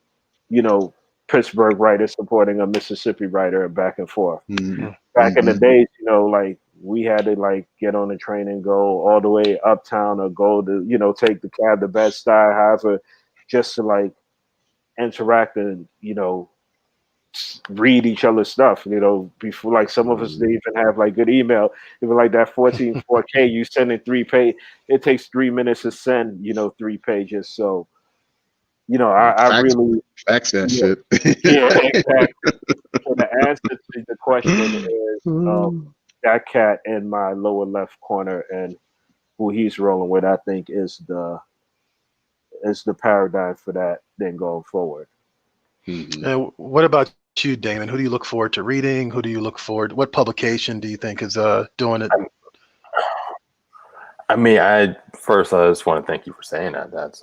Pittsburgh writer supporting a Mississippi writer and back and forth. Back in the days, like we had to like get on the train and go all the way uptown or go to, take the cab to Bed-Stuy, however, just to like interact and, read each other's stuff, before like some of us didn't even have like good email. Even like that 4K you send in 3 page, it takes 3 minutes to send, 3 pages. So, I really fax that shit. Yeah, exactly. So the answer to the question is that cat in my lower left corner and who he's rolling with, I think is the paradigm for that then going forward. And what about you, Damon? Who do you look forward to reading? Who do you look forward? What publication do you think is doing it? I mean, I just want to thank you for saying that. That's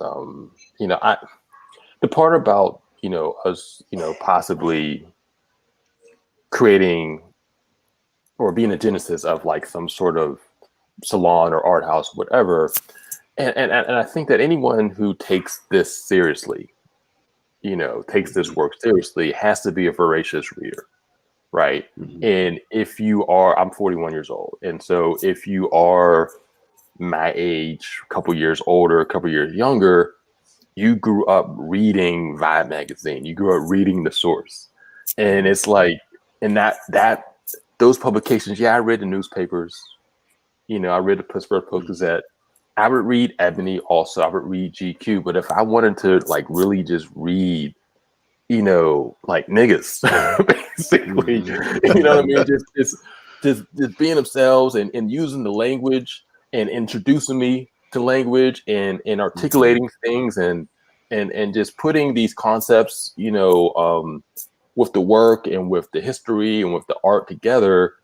the part about us possibly creating or being a genesis of like some sort of salon or art house, whatever. And I think that anyone who takes this seriously, takes this work seriously, has to be a voracious reader, right? And if you are, I'm 41 years old, and so if you are my age, a couple years older, a couple years younger, you grew up reading Vibe magazine, you grew up reading The Source, and it's like, and that those publications, I read the newspapers, I read the Pittsburgh Post-Gazette. I would read Ebony also. I would read GQ. But if I wanted to like really just read, like niggas, basically, you know what I mean? Just being themselves and using the language and introducing me to language and articulating things and just putting these concepts, with the work and with the history and with the art together,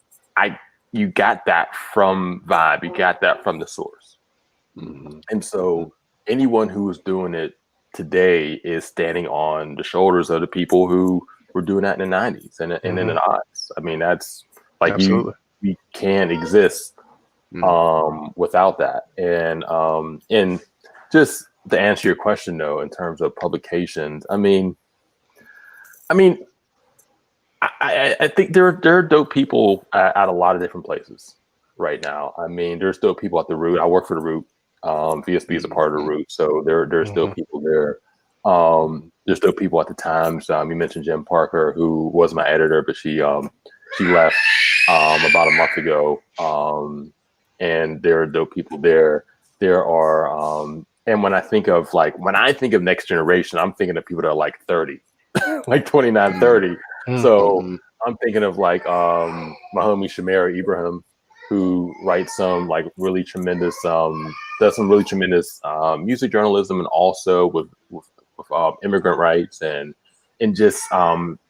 you got that from Vibe. You got that from The Source. And so anyone who is doing it today is standing on the shoulders of the people who were doing that in the 90s and in the odds. I mean, that's like we can't exist without that. And just to answer your question though, in terms of publications, I mean, I think there are dope people at a lot of different places right now. I mean, there's still people at the Root. I work for the Root. VSB is a part of the Root, so there's still people there. There's still people at the Times. You mentioned Jen Parker, who was my editor, but she left about a month ago. And there are dope people there. There are, and when I think of next generation, I'm thinking of people that are like 30, like 29, 30. So I'm thinking of like my homie Shamira Ibrahim, who writes some like really tremendous, does some really tremendous music journalism, and also with immigrant rights and just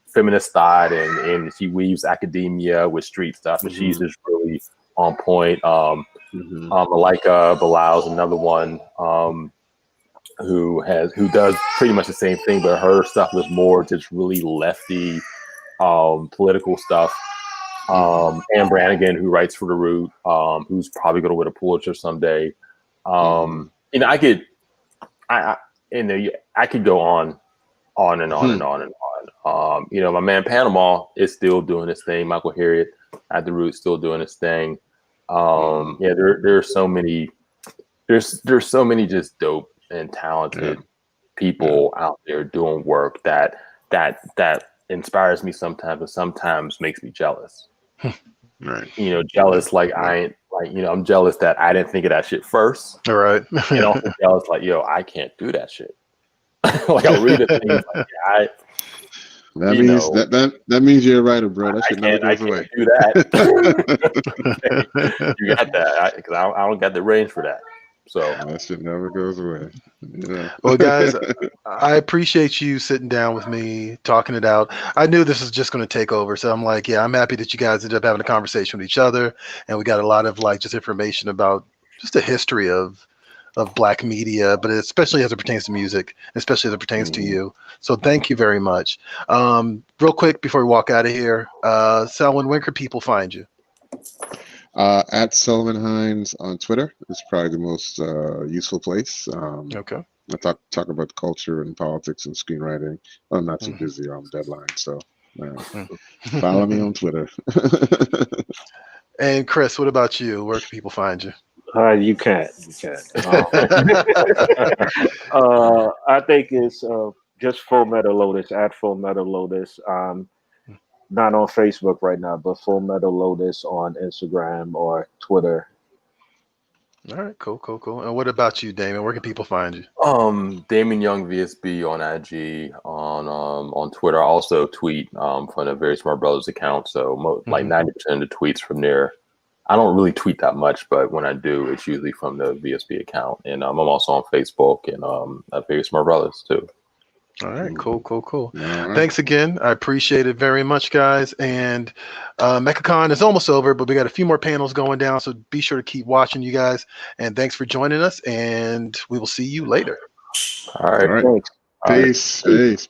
feminist thought, and she weaves academia with street stuff, and she's just really on point. Malika Bilal's another one who does pretty much the same thing, but her stuff was more just really lefty political stuff. Anne Brannigan, who writes for the Root, who's probably going to win a Pulitzer someday. I could go on and on and on and on. You know, my man Panama is still doing his thing. Michael Harriet at the Root still doing his thing. Yeah, there's so many just dope and talented people out there doing work that inspires me sometimes, and sometimes makes me jealous. Right. You know, jealous like I'm jealous that I didn't think of that shit first. All right. And also jealous like, yo, I can't do that shit. Like I read the things like that means you're a writer, bro. That shit never goes away. Do that. You got that because I don't got the range for that. So that shit never goes away. Yeah. Well, guys, I appreciate you sitting down with me, talking it out. I knew this was just going to take over, so I'm like, yeah, I'm happy that you guys ended up having a conversation with each other, and we got a lot of like just information about just the history of Black media, but especially as it pertains to music, especially as it pertains to you. So thank you very much. Real quick before we walk out of here, Selwyn, where can people find you? At Selwyn Hinds on Twitter is probably the most useful place. Okay. I talk about culture and politics and screenwriting. I'm not too busy on deadline, so follow me on Twitter. And Kris, what about you? Where can people find you? You can't. I think it's just Full Metal Lotus, at Full Metal Lotus. Not on Facebook right now, but Full Metal Lotus on Instagram or Twitter. All right, cool. And what about you, Damon? Where can people find you? Damon Young VSB on IG, on Twitter. I also tweet from the Very Smart Brothas account. So like 90% of the tweets from there. I don't really tweet that much, but when I do, it's usually from the VSB account. And I'm also on Facebook and at Very Smart Brothas too. All right, cool. Yeah. Thanks again. I appreciate it very much, guys. And MechaCon is almost over, but we got a few more panels going down, so be sure to keep watching, you guys. And thanks for joining us, and we will see you later. All right. Thanks. Peace.